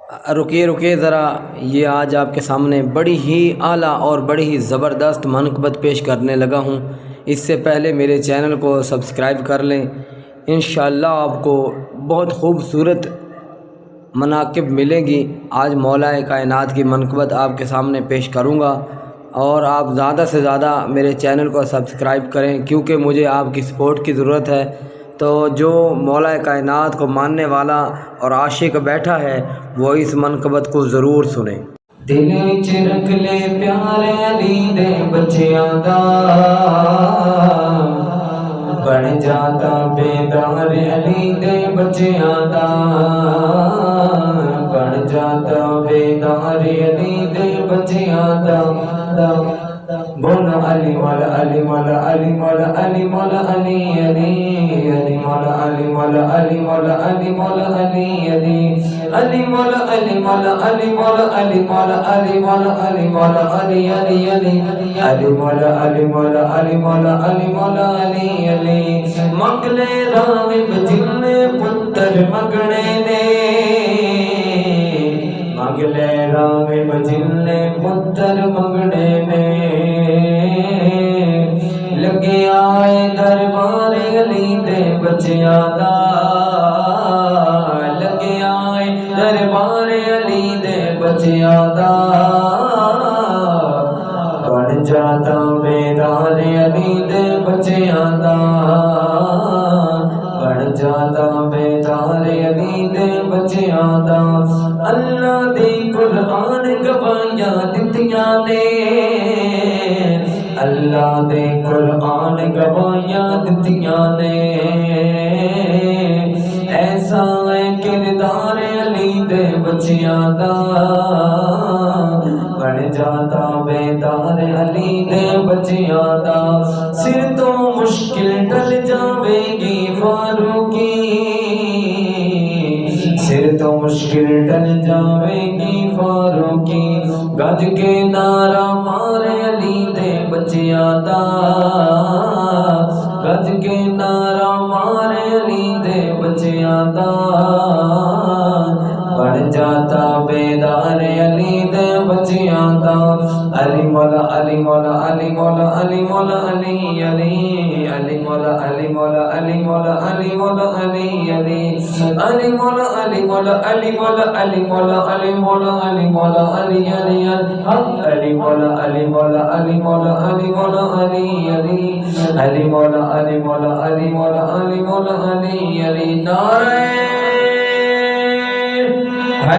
رکیے رکیے ذرا، یہ آج آپ کے سامنے بڑی ہی اعلیٰ اور بڑی ہی زبردست منقبت پیش کرنے لگا ہوں۔ اس سے پہلے میرے چینل کو سبسکرائب کر لیں۔ انشاءاللہ آپ کو بہت خوبصورت مناقب ملیں گی۔ آج مولا کائنات کی منقبت آپ کے سامنے پیش کروں گا، اور آپ زیادہ سے زیادہ میرے چینل کو سبسکرائب کریں، کیونکہ مجھے آپ کی سپورٹ کی ضرورت ہے۔ تو جو مولا کائنات کو ماننے والا اور عاشق بیٹھا ہے وہ اس منقبت کو ضرور سنیں۔ دل وچ رکھ لے پیارے علی دے بچیاں دا، بن جاتا بیدار علی دے بچیاں دا، بن جاتا بیدار علی دے بچیاں دا۔ بولو علی مولا علی مولا علی مولا علی مولا علی علی علی مولا علی مولا علی مولا علی مولا علی علی علی مولا علی مولا علی مولا علی مولا علی مولا علی مولا علی علی علی علی مولا علی مولا علی مولا علی مولا علی علی منگلے رام بجلے پتر مگنے نے، منگلے رام بجلے پتر مگنے نے، لگے آئے دربار علی دے بچیاں دا، لگے آئے دربار علی دے بچیاں دا، بن جاتا بیدار علی دے بچیاں دا، بن جاتا بیدار علی دے بچیاں دا۔ اللہ دی قرآن گواہیاں دتیاں نے، اللہ دے قرآن گواہیاں دتیاں نے، ایسا ہے کردار علی دے بچیاں دا، بن جاتا بیدار علی دے بچیاں دا۔ سر تو مشکل ٹل جاوے گی فاروقی، سر تو مشکل ٹل جاوے گی فاروقی، گج کے نعرہ مارے علی دے بچیاں دا، گج کے نعرہ مارے علی دے بچیاں دا، بن جاتا بیدار علی دے بچیاں دا۔ علی مولا علی مولا علی مولا علی مولا علی علی علی مولا علی مولا علی مولا علی مولا علی علی علی مولا علی مولا علی مولا علی مولا علی مولا علی مولا علی علی علی مولا علی مولا علی مولا علی مولا علی علی علی مولا علی مولا علی مولا علی مولا علی علی نعرہ